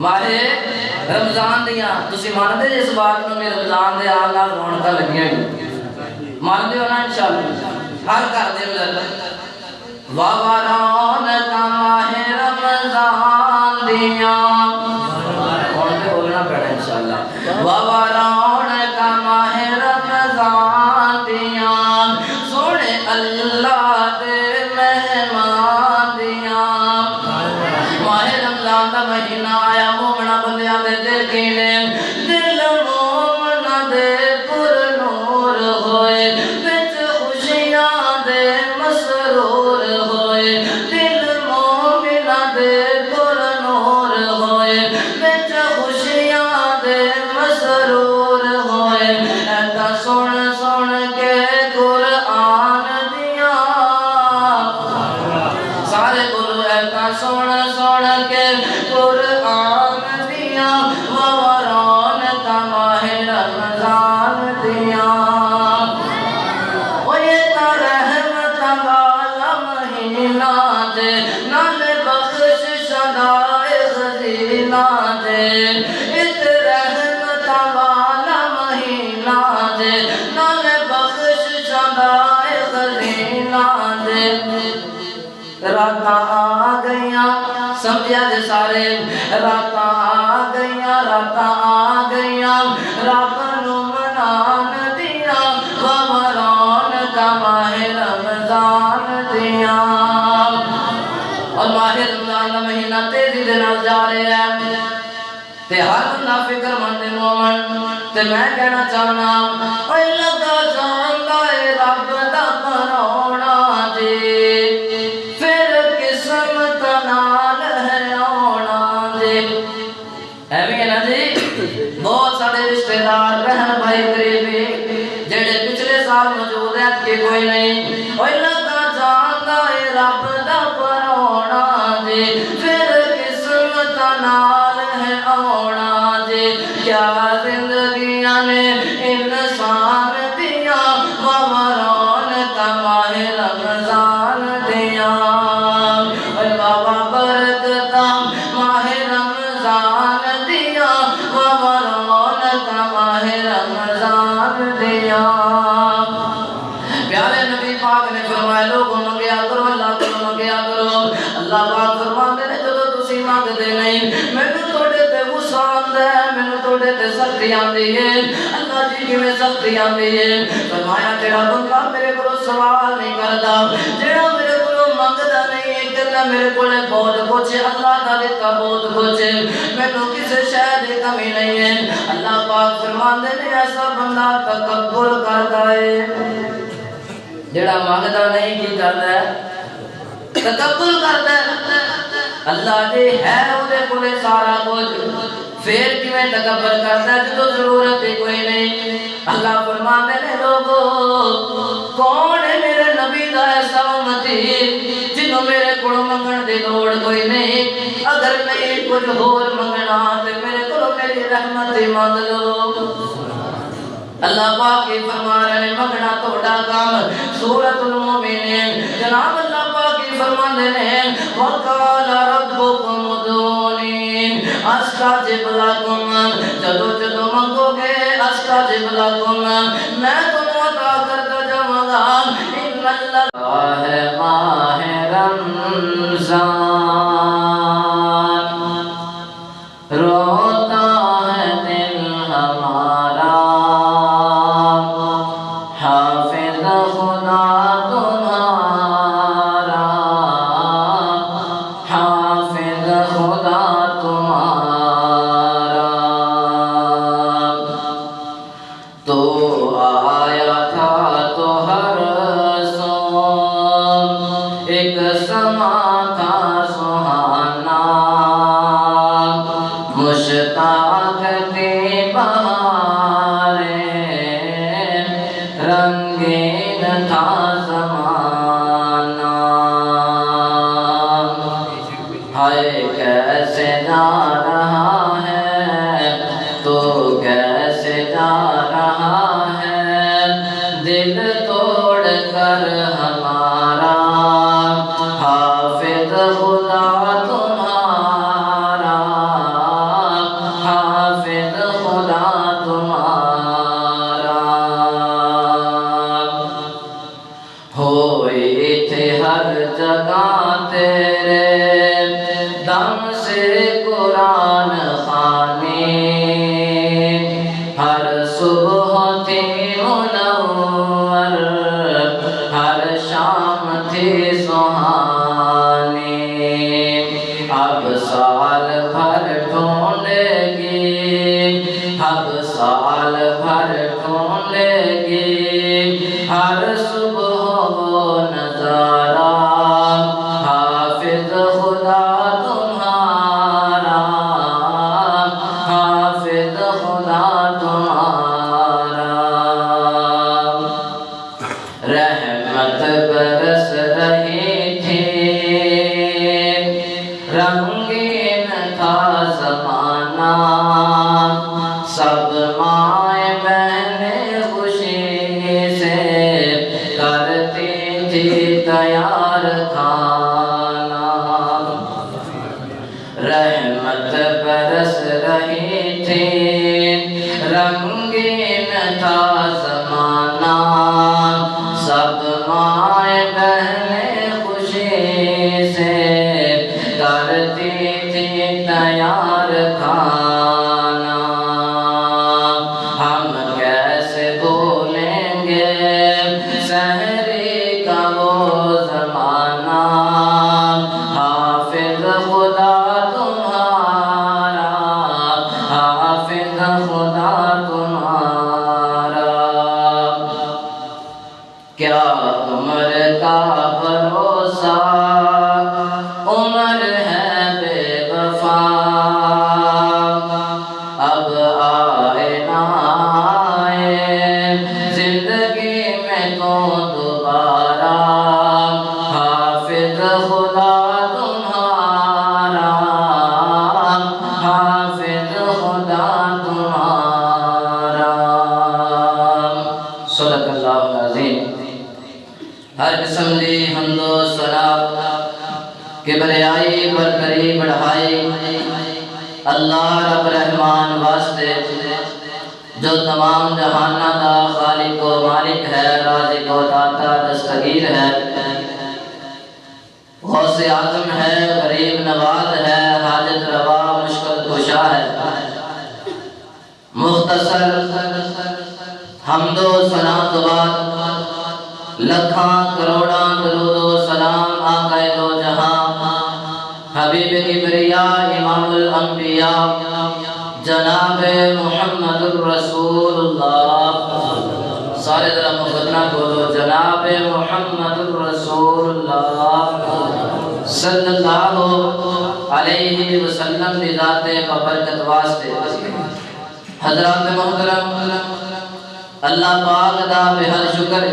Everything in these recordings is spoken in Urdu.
ماہ رمضان دیاں تسی مانتے جس بات میں رمضان دے آل نال رونقاں لگیاں مانتے ہو نا انشاءاللہ ہر کر دے ملت وَوَرَانَ کا ماہ رمضان دیاں مانتے بولنا پڑا انشاءاللہ وَوَرَانَ کا ماہ رمضان دیاں سونے اللہ دے مہمان دیاں ماہ رمضان دا مہینہ آیا مومنہ بندیاں دے دل کینے دل مومنہ دے پر نور ہوئے بچ خوشیاں دے مسرور ہوئے دل مومنہ دے پر نور ہوئے بچ خوشیاں دے مسرور ہوئے ایتا سن سن کے قرآن دیا سارے بولو ایتا سن سن کے قرآن دیا وَوَرَانَ کا ماہ رمضان دیا وہ یہ تا رحمت والا مہینہ دے نال بخش شدائے خزینہ دے ات رحمت والا مہینہ دے نال بخش شدائے خزینہ دے راتاں آ گئیاں سمجھیا جے سارے راتاں آ گئیاں رب نو منان دیاں وَوَرَانَ کا ماہ رمضان دیاں اور ماہ رمضان کا مہینہ تیزی دے نال جا رہا ہے تے ہر بندہ فکر مند مومن تے میں کہنا چاہنا اے لگا جاندا اے رب دا پرونا جی پھر قسمت نال ہے آنا جی ایویں ہے نا جی بہت سارے رشتہ دار بہن بھائی قریبی جڑے پچھلے سال موجود ہیں کہ کوئی نہیں اے لگا جاندا اے رب دا پرونا جی پھر قسمت نال ہے آنا جی کیا زندگیاں نے انسان دیا وَوَرَانَ کا ماہ رمضان دیا اے بابا برکتا ماہ رمضان دیا وَوَرَانَ کا ماہ رمضان دیا پیارے نبی پاک نے فرمایا لوگوں منگیا کرو اللہ کو منگیا کرو اللہ پاک فرماتے نے جدو تسی مانگدے نہیں مینوں توڑے تے غصہ آندا ہے مینوں توڑے تے سختی آندی ہے اللہ جی کیویں سختی آندی ہے فرمایا جڑا بندہ میرے کولوں سوال نہیں کردا جڑا میرے کولوں منگدا نہیں ہے کہندا میرے کولے بہت کچھ ہے اللہ دا دتا بہت کچھ ہے مینوں کسے شے دی کمی نہیں ہے اللہ پاک فرماندے نے ایسا بندہ تکبر کردا ہے جڑا مانگدا نہیں کی کردا ہے تکبر کردا ہے اللہ جی ہے او دے کولے سارا کچھ پھر کیویں تکبر کردا ہے جدوں ضرورت ہی کوئی نہیں اللہ فرماندے نے لوگو کون ہے میرے نبی دا ایسا امتی جنوں میرے کولوں منگن دی لوڑ کوئی نہیں اگر نہیں کچھ ہور منگنا تے میرے کولوں میری رحمت ہی مانگ لو اللہ پاک کی فرما رہے ہیں منگنا توڑا کام سورۃ المومنین جناب اللہ پاک کی فرماندے نے وَقَالَ رَبُّكُمُ ادْعُونِي أَسْتَجِبْ لَكُمْ جدو جدو منگو گے أَسْتَجِبْ لَكُمْ میں تمہیں عطا کرتا جاؤں گا ان اللہ ہے ماہ رمضان روتا ہے دل ہمارا حافظ خدا تمہارا حافظ خدا تمہارا تو آیا تھا تو ہر سو ایک سما تھا سہانا مشتاق تھی بہاریں رنگین تھا زمانہ ہائے کیسے جا رہا ہے تو کیسے جا رہا ہے دل توڑ کر ہمارا حافظ خدا تمہارا برس رہی تھی رنگین تھا زمانہ سب مائیں بہنیں خوشی سے کرتی تھی تیار کھانا ہم کیسے بھولیں گے سحری کا وہ زمانہ حافظ خدا تمہارا حافظ خدا تمہارا کیا عمر کا بھروسہ عمر ہے بے وفا اب آئے نہ آئے زندگی میں تو دوبارہ حافظ خدا تمہارا حافظ خدا تمہارا صدق اللہ العظیم ہر قسم دی حمد و ثنا کبریائی برتری بڑھائی اللہ رب رحمان واسطے جو تمام جہانہ دا خالق و مالک ہے رازق و داتا دستگیر ہے غوث اعظم ہے غریب نواز ہے حاجت روا مشکل کشا ہے مختصر حمد و ثنا تو بعد لکھاں کروڑاں درود و سلام آقا دو جہاں حبیب کبریا امام الانبیاء جناب محمد الرسول اللہ سارے ذرا مقدمہ بولو جناب محمد الرسول اللہ صلی اللہ علیہ وسلم دی ذات ببرکت واسطے حضرات محترم اللہ پاک دا بہر شکر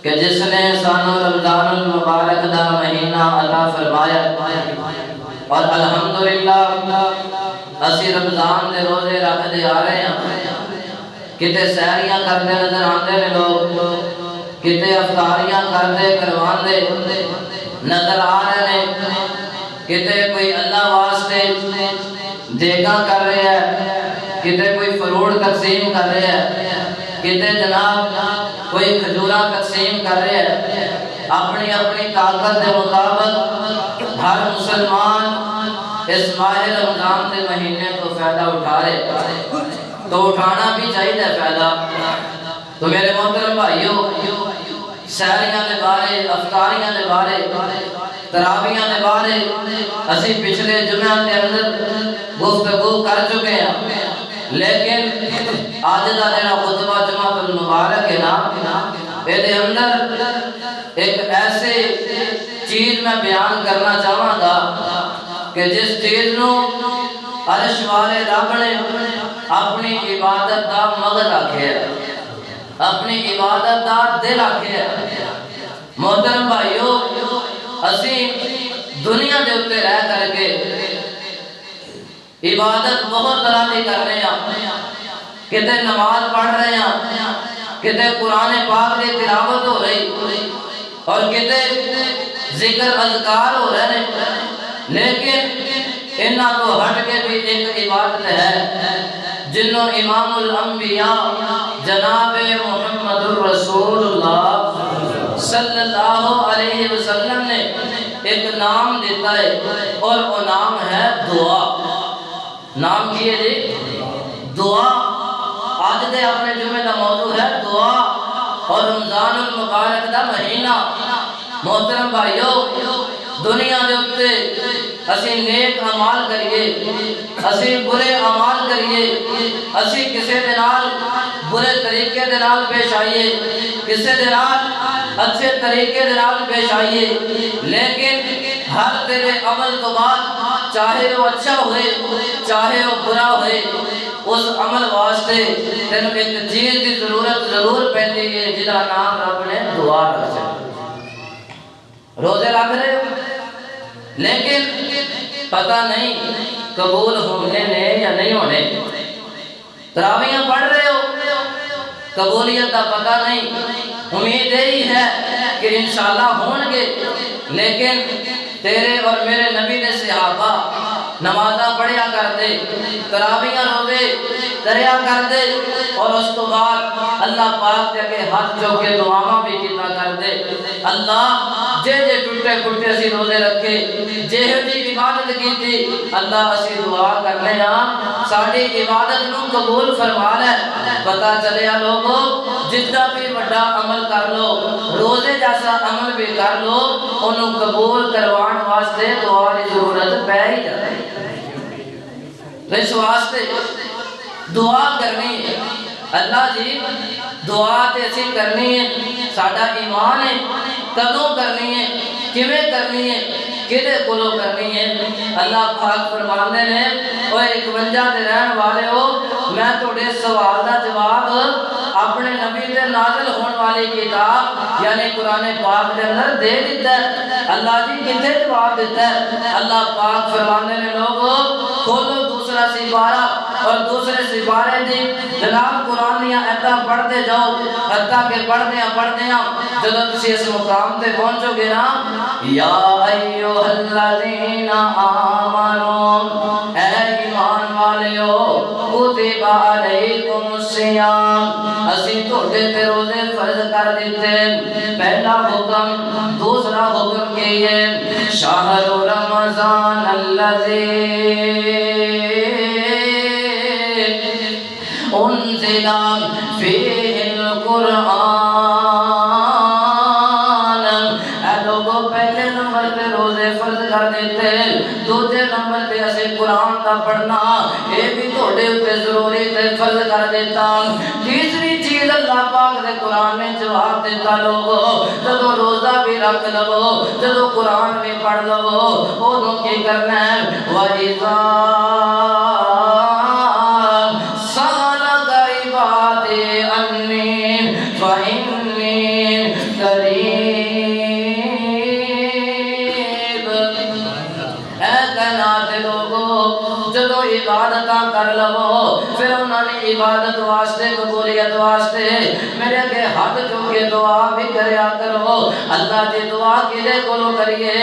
کہ جس نے سانو رمضان المبارک دا مہینہ عطا فرمایا اور الحمدللہ اسی رمضان دے روزے رکھ دے آ رہے ہیں کتے سہریاں کرتے نظر آتے ہیں لوگ کتے افطاریاں کرتے کرواندے نظر آ رہے ہیں کتے کوئی اللہ واسطے دیگاں کر رہے ہیں کتے کوئی فروڑ تقسیم کر رہے ہیں کتے جناب کوئی کھجوراں تقسیم کر رہے ہیں اپنی اپنی طاقت کے مطابق ہر مسلمان اس ماہ رمضان کے مہینے تو فائدہ اٹھا رہے تو اٹھانا بھی چاہیے فائدہ تو میرے محترم بھائیو سحریاں دے بارے افطاریاں دے بارے تراویحاں دے بارے اسی پچھلے جمعہ کے اندر گفتگو کر چکے ہیں لیکن آج دا جڑا خطبہ جمعہ المبارک ہے نا اے دے اندر ایک ایسے چیز میں بیان کرنا چاہاں گا کہ جس چیز نو عرش والے رب نے اپنی عبادت دا مغز رکھے اپنی عبادت دا دل رکھے محترم بھائیو اسی دنیا دے اتے رہ کر کے عبادت بہت طرح کی کر رہے ہیں کتے نماز پڑھ رہے ہیں کتے قرآن پاک کی تلاوت ہو رہی اور کتے ذکر اذکار ہو رہے ہیں لیکن انہاں تو ہٹ کے بھی ایک عبادت ہے جنہوں امام الانبیاء جناب محمد الرسول اللہ صلی اللہ علیہ وسلم نے ایک نام دیتا ہے اور وہ نام ہے دعا نام کیے جی دعا آج دے اپنے جمعہ دا موضوع ہے دعا اور رمضان المبارک دا مہینہ محترم بھائیو دنیا دے اتے اسی نیک عمال کریے اسی برے عمال کریے اسی کسے دے نال برے طریقے دے نال پیش آئیے کسے دے نال اچھے طریقے دے نال پیش آئیے لیکن ہر تیرے عمل تو بعد چاہے وہ اچھا ہوئے چاہے وہ برا ہوئے اس عمل واسطے تینوں ایک چیز کی ضرورت ضرور پہنی ہے جدا نام رب نے دعا رکھا روزے رکھ رہے ہو لیکن پتہ نہیں قبول ہونے نے یا نہیں ہونے تراویحاں پڑھ رہے ہو قبولیت کا پتہ نہیں امید یہی ہے کہ انشاءاللہ ہون گے لیکن تیرے اور میرے نبی نے صحابہ نمازاں پڑھیا کر دے، تراویحاں روزے دریا کر دے، اور اس تو بعد اللہ پاک دے اگے ہاتھ چوک کے دعاواں بھی کیتا کر دے۔ اللہ جے جے ٹوٹے پھٹے اسی روزے رکھے، جے جی عبادت کیتی، اللہ اسی دعا کرنے ہاں ساڈی عبادت نو قبول فرما لے۔ پتہ چلیا لوگو جتنا بھی بڑا عمل کر لو، روزے جیسا عمل بھی کر لو، انہوں قبول کروان واسطے دعا کی ضرورت پہ ہی جاتی ہے۔ اس واسطے دعا کرنی ہے۔ اللہ جی دعا تے اسی کرنی ہے، ساڈا ایمان ہے، کدوں کرنی ہے، کیویں کرنی ہے، کدے کولوں کرنی ہے۔ اللہ پاک فرماندے نے او 51 دے رہن والے ہو، میں تہاڈے سوال دا جواب اپنے نبی تے نازل ہون والی کتاب یعنی قرآن پاک دے اندر دے دیتا ہے۔ اللہ جی کتنے جواب دیتا ہے؟ اللہ پاک فرماندے نے لوگو کھولو دوسرا سپارہ، اور دوسرے سپارے دی جناب قرآن دیا ایتاں پڑھتے جاؤ، حتیٰ کہ پڑھتے ہیں جب تسی اس مقام تے پہنچو گے نا، یا ایوہ الذین آمنوا، اے ایمان والے ہو، کتب علیکم الصیام، اسی تھوڑے تے روزے فرض کر دیتے۔ پہلا حکم، دوسرا حکم کیے شہر رمضان الذی انزل فیہ القرآن، اے لوگوں پہلے نمبر پہ روزے فرض کر دیتے، دوسرے نمبر پہ اسے قرآن کا پڑھنا یہ بھی تھوڑے اوپر ضروری تے فرض کر دیتا۔ تیسری چیز اللہ پاک نے قرآن میں جواب دیتا لوگوں جدو روزہ بھی رکھ لو، جدو قرآن بھی پڑھ لو، اودوں کی کرنا ہے وَإِذَا سَأَلَكَ عِبَادِي عَنِّي فَإِنِّي قَرِيبٌ۔ اے کائنات لوگو جدو عبادتاں کر لو، پھر انہوں نے عبادت واسطے قبولیت واسطے میرے کے ہاتھ چوکے دعا بھی کریا کرو۔ اللہ جی دعا کدے کولوں کریے؟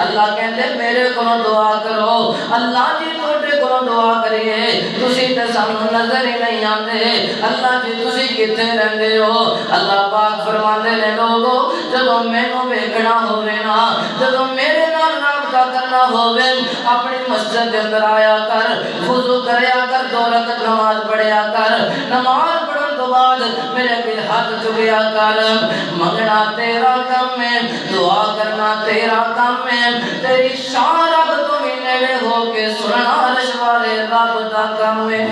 اللہ کہتے میرے کولوں دعا کرو۔ اللہ جی تھوڑے کولوں دعا کریے، تسی تے سانوں نظر ہی نہیں آندے، اللہ جی تسی کتے رہندے ہو؟ اللہ پاک فرماندے نے لوگو جدو مینوں ویکھنا ہووے نا، جدو میرے نال رابطہ کرنا ہووے، اپنی مسجد دے اندر آیا کر، وضو کریا کر، 2 رکعت نماز پڑھیا کر، نماز پڑھن تو بعد میرے بھی ہاتھ چکیا کر۔ منگنا تیرا کم ہے، دعا کرنا تیرا کم ہے، تیری شان رب تو بھی نیڑے ہو کے سننا عرش والے رب دا کم ہے۔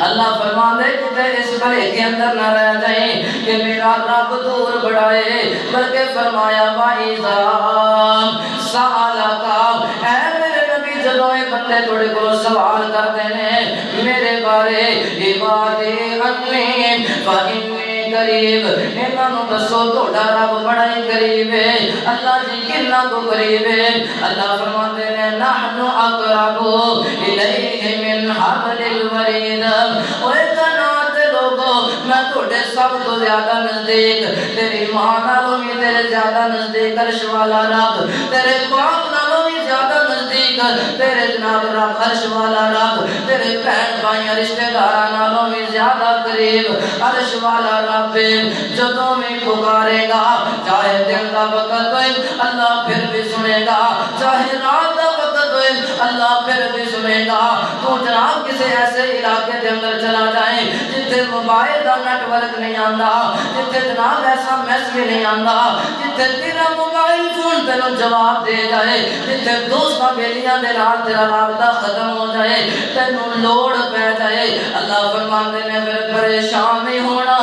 اللہ فرماندے کہ اس بھلے کے اندر نہ رہ جائیں کہ میرا رب دور بڑھائے، بلکہ فرمایا وَإِذَا سَأَلَكَ، اے میرے نبی جدوں اے بندے تھوڑے کو سوال کرتے ہیں میرے بارے، عبادی عنی فإنی قریب، انہاں نوں دسو تہاڈا رب بڑا ہی قریب ہے۔ اللہ جی کتنا کو قریب ہے؟ اللہ فرماتے ہیں نحن اقرب الیہ من حبل الورید، اوے کائنات دے لوگو میں تہاڈے سب تو زیادہ نزدیک، تیری ماں نالوں بھی تیرے زیادہ نزدیک عرش والا رب، تیرے باپ نالوں بھی زیادہ نزدیک تیرے جناب رب عرش والا رب، تیرے بہن بھائی رشتہ داراں نالوں بھی زیادہ قریب عرش والا رب۔ جدوں میں پکارے گا چاہے دن دا وقت ہوئے اللہ پھر بھی سنے گا، چاہے رات دا وقت ہوئے اللہ پھر بھی سنے گا۔ تو جناب کسی ایسے علاقے دے اندر چلا جائیں جتھے موبائل دا نیٹ ورک نہیں آندا، جتھے جناب ایسا میس بھی نہیں آندا، جتھے تیرا موبائل فون تینوں جواب دے جائے، جتھے دوستاں بیلیاں دے نال تیرا رابطہ ختم ہو جائے، تینوں لوڑ پہ جائے، اللہ فرماندے نے پھر پریشان نہیں ہونا۔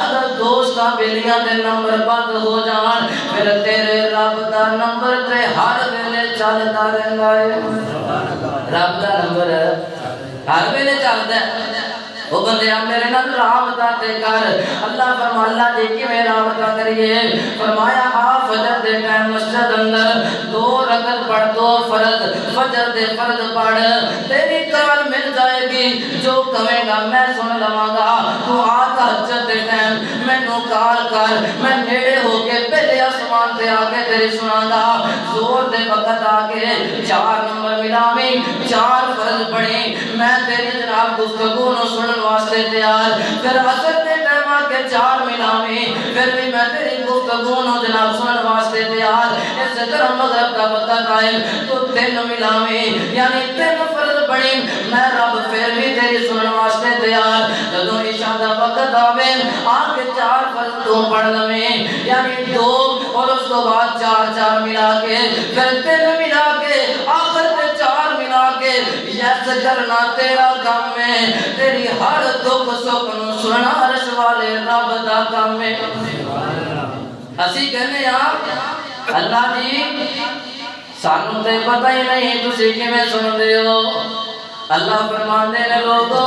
اگر دوستاں بیلیاں دے نمبر بند ہو جان، پھر تیرے رب دا نمبر تے ہر ویلے چلدا رہندا ہے۔ رب دا نمبر ہر ویلے چلدا ہے۔ وہ بندیا میرے نال رابطہ تے کر۔ اللہ فرمایا اللہ جی کیویں رابطہ کریے؟ فرمایا آ فجر دے ٹائم مسجد اندر 2 رکعت پڑھ، 2 فرض، فجر دے فرض پڑھ، تیری کال مل جائے گی، جو کہے گا میں سن لواں گا۔ تو آ تہجد دے ٹائم مینوں کال کر، میں نیڑے ہو کے پہلے آسمان تے واسطے آ کے تیری سنا گا زور دے وقت آ کے 4 نمبر ملاویں 4 فرض پڑھی میں تیری جناب گفتگو نو سنن واسطے تیار پھر عصر دے ٹائم آ کے 4 ملاویں پھر بھی میں تیری گفتگو نو جناب سنن واسطے تیار اس طرح مغرب کا وقت آئے تو 3 ملاویں یعنی 3 فرض پڑھی میں رب پھر بھی تیری سنن واسطے تیار جدوں عشاء دا وقت آوے آ کے 4 فرض تو پڑھ لویں یعنی 2 اور اس کو بعد 4 ملا کے پھر 3 ملا کے آخر پہ 4 ملا کے یس کرنا تیرا کام ہے تیری ہر دکھ سکھ نو سننا عرش والے رب دا کام ہے اسی کہنے اللہ جی سانوں تے پتہ ہی نہیں تسی کیویں سن دے ہو اللہ فرماندے نے لوگو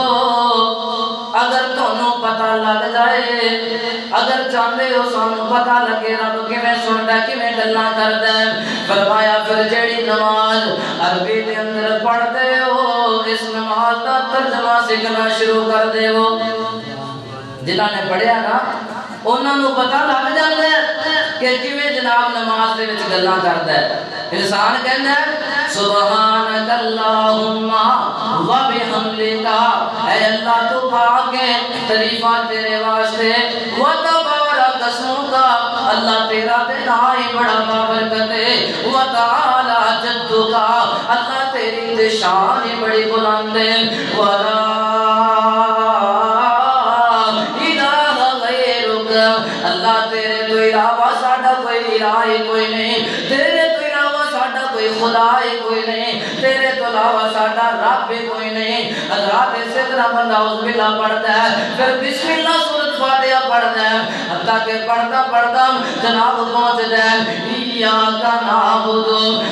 اگر تانوں پتہ لگ جائے اگر چاہندے ہو سانوں پتہ لگے رب کیویں سندا ہے کیویں گلاں کردا ہے فرمایا پھر جیڑی نماز عربی دے اندر پڑھدے ہو اس نماز دا ترجمہ سیکھنا شروع کر دے ہو جنہاں نے پڑھیا نا انہاں نوں پتہ لگ جاندا ہے کہ کیویں جناب نماز دے وچ گلاں کردا ہے انسان کہندا ہے سبحانک اللہم و بحمدک اے اللہ تو پاک ہے تعریفاں تیرے واسطے و تبارک اسمک اللہ تیرا تے نام ہی بڑا بابرکت ہے و تعالی جدک اللہ تیری تے شان ہی بڑی بلند ہے ولا اللہ تیرے تو علاوہ ساڈا کوئی الہ کوئی نہیں تیرے تو علاوہ ساڈا کوئی خدا کوئی نہیں تیرے تو علاوہ ساڈا رب کوئی نہیں حضرات اسی طرح بندہ اعوذ باللہ پڑھتا ہے پھر بسم اللہ سورۃ فاتحہ پڑھتا ہے حتیٰ کہ پڑھتا جناب پہنچتا ہے ایاک نعبد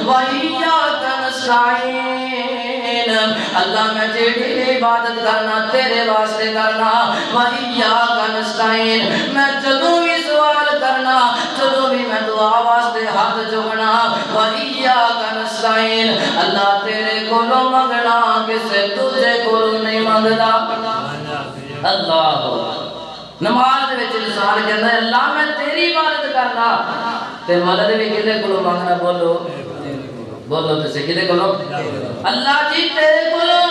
و ایاک نستعین اللہ میں جیڑی عبادت کرنا تیرے واسطے کرنا و ایاک نستعین میں جدوں بھی سوال کرنا جدوں بھی میں دعا واسطے ہاتھ چکنا و ایاک نستعین اللہ تیرے کولوں منگنا کسے تجھے کولوں نہیں منگدا اللہ نماز وچ انسان کہندا ہے اللہ میں تیری عبادت کرنا تے مدد بھی کدے کولوں منگنا بولو تے کدے کولوں اللہ جی تیرے کولوں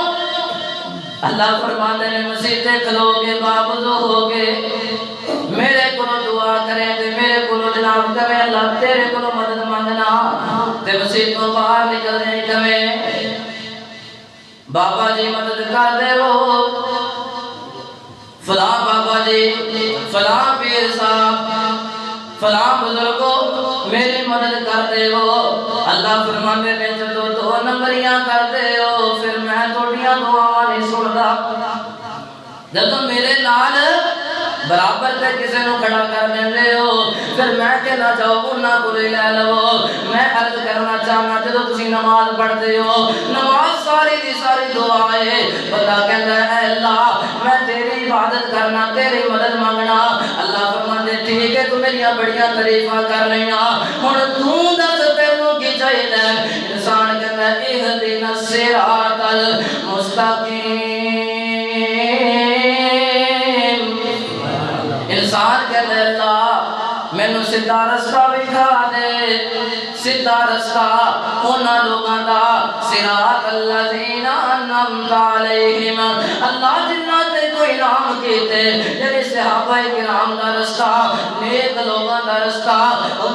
اللہ فرماتے ہیں مسیح تے کھلو کے بابزو ہو کے میرے کولوں دعا کریں تے میرے کولوں جناب کریں اللہ تیرے کولوں مدد مانگنا تے مسیح تو باہر نکل جائیں کمیں بابا جی مدد کر دے وہ فلاں بابا جی فلاں پیر صاحب فلاں بزرگوں میری مدد کر دے ہو اللہ فرماندے نے جدو 2 نمبریاں کر دے ہو پھر میں تھوڑیاں دعاواں نہیں سندا جدو میرے نال برابر تے کسے نو کھڑا کر دیندے ہو پھر میں کہنا چاہو انہاں کو لے لو میں عرض کرنا چاہنا جدو تسی نماز پڑھتے ہو نماز ساری دی ساری دعا ہے بندہ کہندا ہے اے اللہ میں تیری عبادت کرنا تیری مدد مانگنا اللہ فرماندے ٹھیک ہے تو میریاں بڑیاں تعریفاں کر لیاں ہن تو دس تینوں کی چاہیے انسان کہندا ہے اہدنا الصراط المستقیم انسان کہتا ہے اللہ میں نو سیدھا رستہ بکھا دے سیدھا رستہ ہونا لوگاں دا صراط الذین انعمت علیہم اللہ جنہ تے تو انعام کیتے یعنی صحابہ کرام دا رستہ نیک لوگاں دا رستہ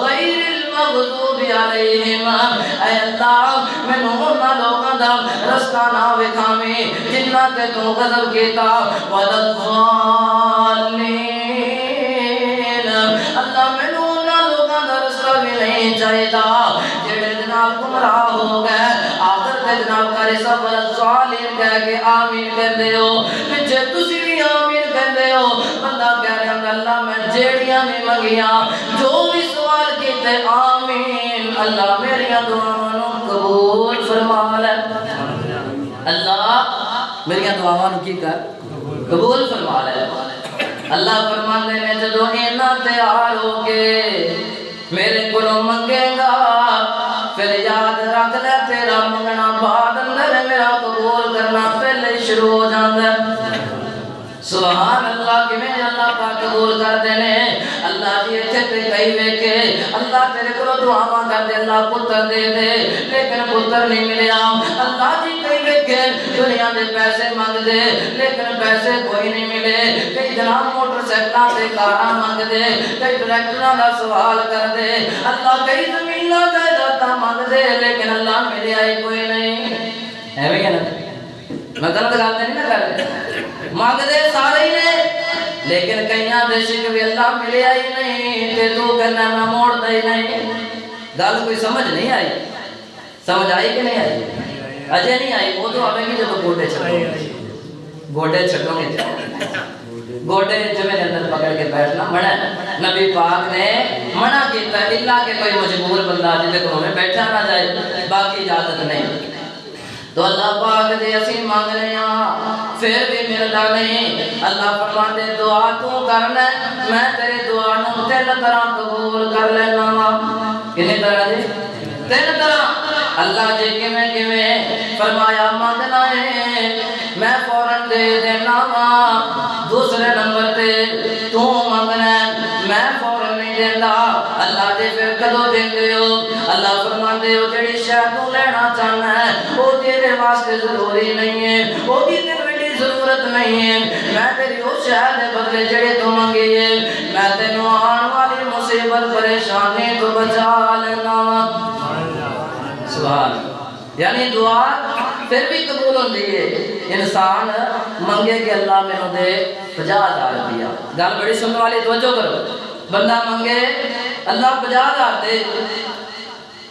غیر المغضوب علیہم اے اللہ میں نو ہونا لوگاں دا رستہ نہ وکھاویں جنہ تے تو غضب کیتا والضالین اللہ میں نو انہاں لوگاں دا رستہ بھی نہیں چاہیدا جڑے جناب گمراہ ہو گئے آخر تے جناب کاری سب والضالین کہہ کے آمین کہندے ہو پیچھے تسی بھی آمین کہندے ہو بندہ کہہ رہا ہے اللہ میں جیڑیاں بھی منگیاں جو بھی سوال کیتے آمین اللہ میریاں دعاواں نو قبول فرما لے اللہ میریاں دعاواں نو کی کر قبول فرما لے اللہ فرماندے نے جدو اینا تیار ہو کے میرے کولوں منگے گا پھر یاد رکھ لے تیرا منگنا بعد اندر میرا قبول کرنا پہلے شروع ہو جاندا ہے سبحان اللہ کہ میں اللہ پاک قبول کر دینے اللہ اللہ جی اتنے تے کئی ویکھے اللہ تیرے کو دعاواں کر دے اللہ پتر دے دے لیکن پتر نہیں ملیا اللہ جی کئی ویکھے دنیا دے پیسے مانگ دے لیکن پیسے کوئی نہیں ملے کئی جناب موٹر سائیکلاں تے کاراں مانگ دے کئی ٹریکٹراں دا سوال کر دے اللہ کئی زمیناں جائیداداں مانگ دے لیکن اللہ ملیا ہی کوئی نہیں ایویں ہے نا میں غلط گل نہیں نہ کر رہا مانگ دے سارے ہی نے لیکن کئیاں دے شکوے اللہ ملیا ہی نہیں تے تو کہنا میں موڑ دا ہی نہیں گل کوئی سمجھ نہیں آئی سمجھ آئی کہ نہیں آئی اجے نہیں آئی وہ تو آئے گی جب گوٹے چھٹوں گے گوٹے جمعے کے اندر پکڑ کے بیٹھنا منع نبی پاک نے منع کیتا ہے اللہ کہ کوئی مجبور بندہ جتے کو میں بیٹھا نہ جائے باقی اجازت نہیں تو اللہ پاک دے اسی مانگ رہے ہیں پھر بھی ملتا نہیں اللہ فرماتے دعا تو کرنا میں تیرے دعا نو 3 طرح قبول کر لینا کتنی طرح جی 3 طرح اللہ جی کیویں فرمایا مانگنا ہے میں فوراً دے دینا دوسرے نمبر تے تو مانگنا میں فوراً نہیں دینا اللہ جی پھر کدو دیندے ہو اللہ فرماتے ہو جڑی شے تو لینا چاہنا ہے وہ تیرے واسطے ضروری نہیں ہے وہ بھی تیری ضرورت نہیں ہے میں تیری اس شے دے بدلے جڑے تو منگے میں تینوں آن والی مصیبت پریشانی تو بچا لینا سبحان یعنی دعا پھر بھی قبول ہوندی ہے انسان منگے کہ اللہ میں دے 50,000 دیا گل بڑی سننے والی توجہ کرو بندہ منگے اللہ 50,000 دے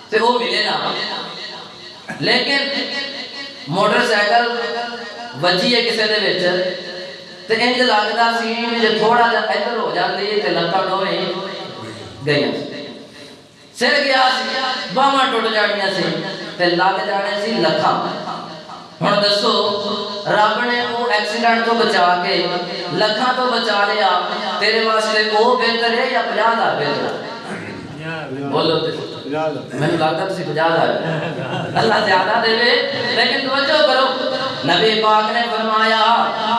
تے وہ ملے نا لیکن موٹر سائیکل وجی ہے کسے دے وچ تے انج لگدا سی جے تھوڑا جا ادھر ہو جاندی تے لتاں ڈویں گئیاں سر گیا سی باواں ٹوٹ جانیاں سی تے لگ جانے سی لکھاں ہن دسو رب نے وہ ایکسیڈنٹ تو بچا کے لکھاں تو بچا لیا تیرے واسطے وہ بہتر ہے یا 50,000 بہتر ہے بولو میں نے لگتا تسی 50,000 اللہ زیادہ دے لیکن توجہ کرو نبی پاک نے فرمایا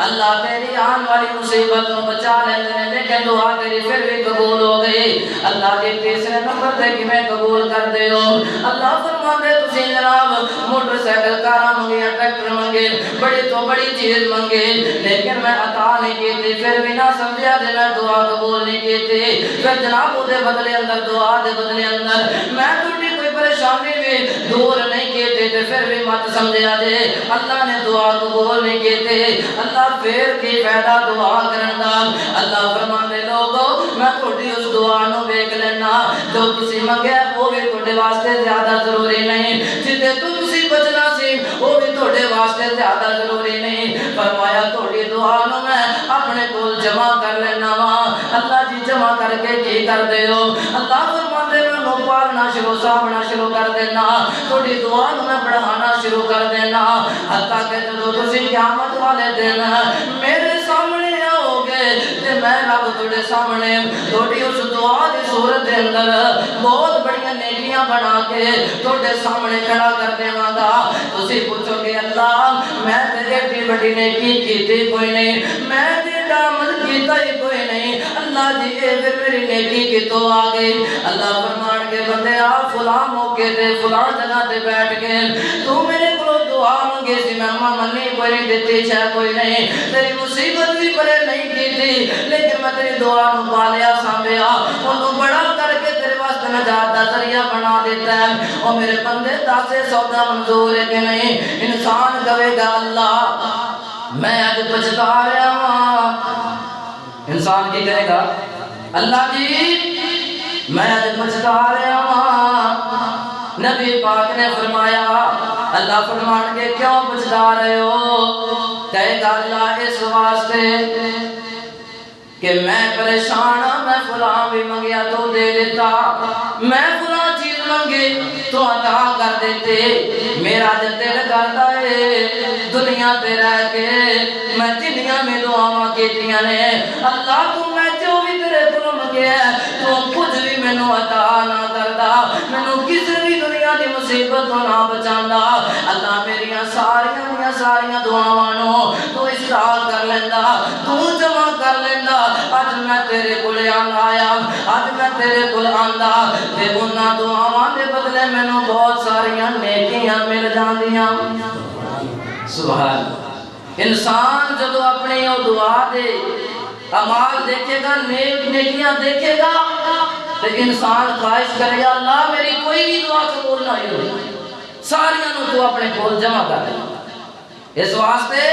اللہ تیری آن والی مصیبت کو بچا لیتے ہیں لیکن دعا تیری پھر بھی قبول ہو گئی اللہ کے تیسرے نمبر تے کہ میں قبول کر دے ہو اللہ فرماتے تسی جناب موٹر سائیکل کاراں منگے ٹریکٹر منگے بڑی تو بڑی چیز منگے لیکن میں عطا نہیں کیتی پھر بھی نہ سمجھیا تے میں دعا قبول نہیں کیتی پھر جناب وہ دے بدلے اندر دعا دے بدلے اندر میں تھوڑی کوئی پریشانی بھی دور نہیں کیتے تے پھر بھی مت سمجھیا جے اللہ نے دعا قبول نہیں کیتے اللہ پھر کی فائدہ دعا کرن دا اللہ فرماندے لوگو میں تھوڑی اس دعا نو ویکھ لینا جو تسی منگیا وہ بھی تھوڑے واسطے زیادہ ضروری نہیں جتے تو تسی بچنا سی وہ بھی تھوڑے واسطے زیادہ ضروری نہیں فرمایا تھوڑی دعا نو میں اپنے کول جمع کر لینا وا اللہ جی جمع کر کے کی کر دے ہو اللہ فرماندے میں پالنا شروع سامنا شروع کر دینا تھوڑی دعا نو میں بڑھانا شروع کر دینا حتیٰ کہ جو تسی قیامت والے دن میرے سامنے آؤ گے تے میں رب تھوڑے سامنے تھوڑی اس دعا دی صورت دے اندر بہت بڑی نیکیاں بنا کے تھوڑے سامنے کھڑا کر دیواں گا تسی پوچھو گے اللہ میں تے ایڈی بڑی نیکی کیتی کوئی نہیں میں تے عمل کیتا ہی کوئی نہیں اللہ جی اے پھر میری نیکی کتوں آ گئی اللہ فرمان کے بندے آ فلاں موقع تے فلاں جگہ تے بیٹھ کے تو میرے کو دعا منگے سی میں منی کوئی نہیں دیتی چھے کوئی نہیں تیری مصیبت بھی پرے نہیں کی تھی لیکن میں تیری دعا نو پالیا سامبیا انہوں بڑا کر کے تیرے واسطے نجات دا ذریعہ بنا دیتا ہے اور میرے بندے داسے سودا منظور ہے کہ نہیں انسان کہے گا اللہ میں آج پچھتا رہا ہوں انسان کی کہے گا اللہ جی میں آج پچھتا رہا ہوں نبی پاک نے فرمایا اللہ فرمان کے کیوں پچھتا رہے ہو کہے گا اللہ اس واسطے کہ میں پریشان ہوں میں فلاں بھی منگیا تو دے دیتا میں فلاں چیز منگی تو عطا کر دیتے میرا جو دل کرتا ہے دنیا تے رہ کے میں دنیا میں دعاواں کیتیاں نے اللہ تو میں جو بھی تیرے کو منگیا تو کچھ بھی مینوں عطا نہ کردا مینوں کسی بھی دنیا دی مصیبت تو نہ بچاندا اللہ میریاں ساریاں دعاواں نو تو اصلاح کر لیندا تو جمع کر لیندا اج میں تیرے کولے آیا اج میں تیرے کول آندا تے انہاں دعاواں دے بدلے مینوں بہت ساریاں نیکیاں مل جاندیاں سبحان اللہ انسان جدو اپنی وہ دعا دے اعمال دیکھے گا نیک نیکیاں دیکھے گا تو انسان خواہش کرے گا اللہ میری کوئی بھی دعا قبول نہ ہوئی ساریاں نو تو اپنے کول جمع کر دے اس واسطے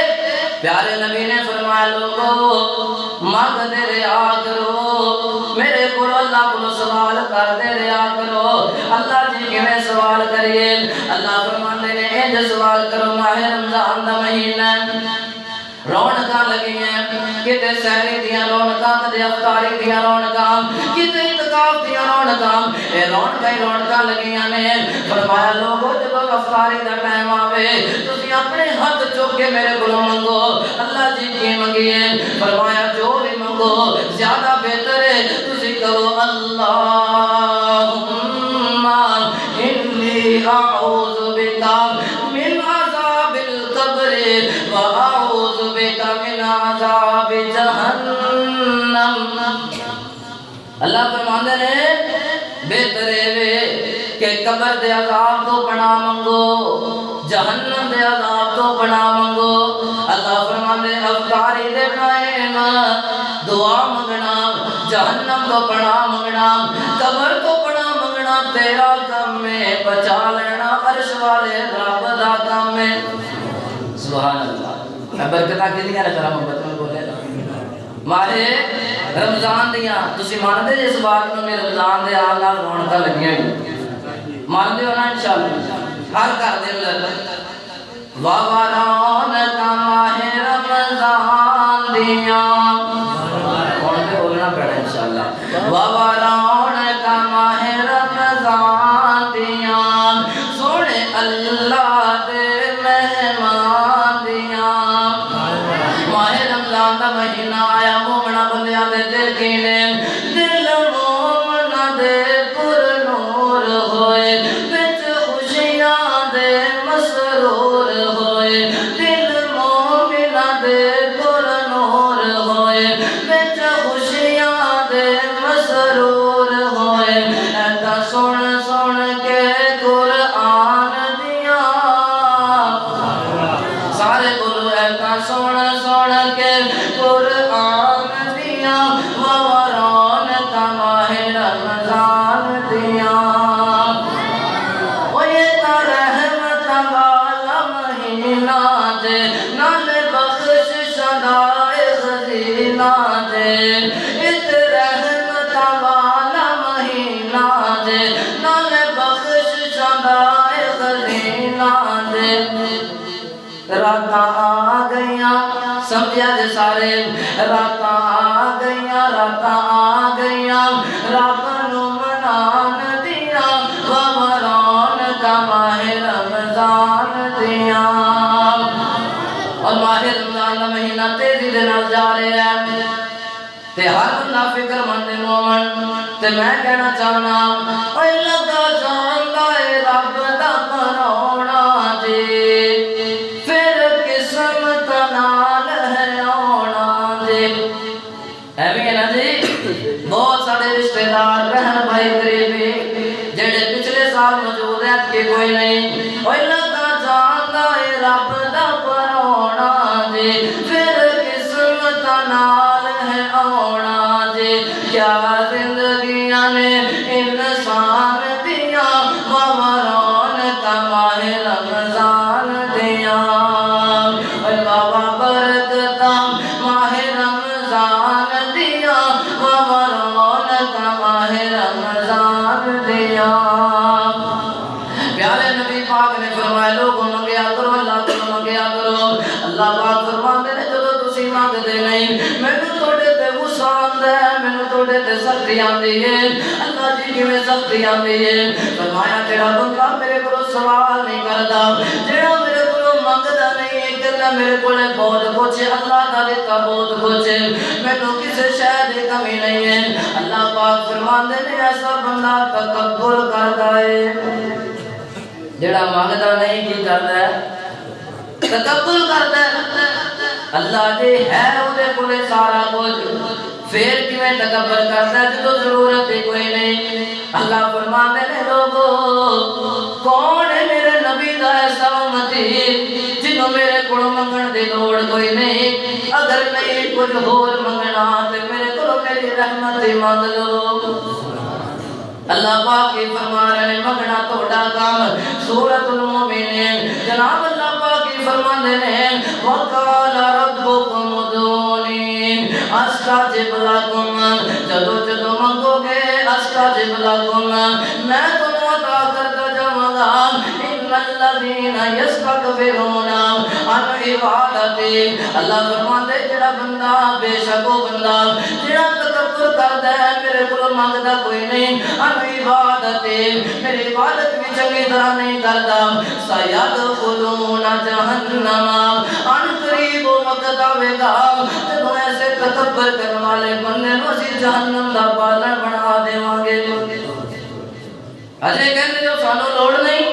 پیارے نبی نے فرمایا لوگو مانگ دے رہا کرو میرے کو اللہ کو سوال کر دے رہا کرو اللہ جی کیویں سوال کریے اللہ فرماندے نے انج سوال کرو ماہ رمضان دا مہینہ رونقاں لگی ہیں کتے سحری دیاں رونقاں کتے افطاری دیاں رونقاں کتے اعتکاف دیاں رونقاں اے رونقاں لگیاں نے فرمایا لوگو جب افطاری دا ٹائم آوے تسی اپنے ہاتھ چوک کے میرے کولوں منگو اللہ جی کی منگیے فرمایا جو بھی منگو زیادہ بہتر ہے تسی کہو اللہم انی اعوذ بکا من عذاب القبر واعوذ بکا من عذاب جہنم اللہ فرماندے نے بہتر ہے کہ قبر دے عذاب تو پناہ منگو جہنم دے عذاب تو پناہ منگو اللہ فرماندے افطاری دے ٹائم دعا منگنا جہنم تو پناہ منگنا قبر تو پناہ منگنا تیرا کم میں بچا لینا عرش والے رب دا کم میں سبحان اللہ برکتاں کتنیاں نے کرام بچوں بولے مارے رمضان دیاں تسی ماندے جس بات نو میں رمضان دے آل نال رونقاں لگیاں ماندے ہو نا انشاءاللہ ہر کر دے لگ وَوَرَونَكَ مَاہِ رمضان دیاں کون پہ بولنا پڑا انشاءاللہ وَوَرَونَكَ مَاہِ رمضان دیاں سوڑے اللہ دے مہمان دیاں ماہ رمضان دا مہینہ آیا مومنہ بندیاں دے دل کینے دل مومنہ دے پر نور ہوئے بچ خوشیاں دے مسرور ہوئے دل مومنہ دے پر نور ہوئے بچ خوشیاں دے مسرور ہوئے ایتا سن سن کے قرآن دیا سارے گلو ایتا سن سن کے قرآن دیا وَوَرَونَكَ مَاہِ رمضان دیا وہ یہ تا رحمت والا مہینہ دے نال بخش شدائے خزینہ دے ات رحمت والا مہینہ دے نال بخش شدائے خزینہ دے راتاں آ گئیاں سمجھیا جے سارے راتاں آ گئیاں رب نو منان دیاں وَوَرَونَكَ مَاہِ رمضان دیاں اور ماہ رمضان دا مہینہ تیزی دے نال جا رہا ہے تے ہر بندہ فکر مند مومن تے میں کہنا چاہنا اے لگا جاندا اے رب دا کرونا جی پھر قسمت نال ہے آنا جی ایویں ہے نا جی بہت سارے رشتہ دار بہن بھائی قریبی جڑے پچھلے سال موجود ہیں کہ کوئی نہیں اے لگا جاندا اے رب دا کرونا جی پھر قسمت نال ہے آنا جی کیا زندگیاں نے انسان دیا وَوَرَونَكَ مَاہِ رمضان دیا اے بابا برکتاں ماہ رمضان دیا وَوَرَونَكَ مَاہِ رمضان دیا پیارے نبی پاک نے فرمایا لوگوں منگیا کرو اللہ کو منگیا کرو اللہ پاک فرماندے نے جدو تسی مانگدے نہیں مینوں تواڈے تے غصہ آندا ہے مینوں تواڈے تے سختی آندی ہے اللہ جی کیویں سختی آندی ہے فرمایا جڑا بندہ میرے کولوں سوال نہیں کردا جڑا میرے کولوں منگدا نہیں ہے کہندا میرے کولے بہت کچھ ہے اللہ دا دتا بہت کچھ ہے مینوں کسے شے دی کمی نہیں ہے اللہ پاک فرماندے نے ایسا بندہ تکبر کردا ہے جڑا مانگدا نہیں کی کردا ہے تکبر کردا ہے اللہ جی ہے او دے کولے سارا کچھ پھر کیویں تکبر کرتا ہے جدوں ضرورت ہی کوئی نہیں؟ اللہ فرماتے نے لوگو کون ہے میرے نبی دا ایسا امتی جنوں میرے کو منگن دی لوڑ کوئی نہیں؟ اگر نہیں کچھ ہور منگنا تے میرے کو میری رحمت ہی مانگ لو۔ اللہ پاک کی فرما رہے ہیں منگنا توڑا کام سورۃ المومنین جناب اللہ پاک کی فرماندے نے وَقَالَ رَبُّكُمُ ادْعُونِي أَسْتَجِبْ لَكُمْ جدو جدو منگو گے أَسْتَجِبْ لَكُمْ میں تمہیں عطا کرتا جاواں گا إِنَّ الَّذِينَ يَسْتَكْبِرُونَ عَنْ عِبَادَتِي اللہ فرماندے جڑا بندہ بے شک وہ بندہ جڑا تکبر کردا ہے میرے کول منگدا کوئی نہیں عن عبادتِ میری عبادت بھی چنگی طرح نہیں کردا سَيَدْخُلُونَ جَهَنَّمَ ان قریب وقت آوے گا جدوں ایسے تکبر کرنے والے بندے نوں اسی جہنم دا پالن بنا دیواں گے۔ اجے کہندے جو سانوں لوڑ نہیں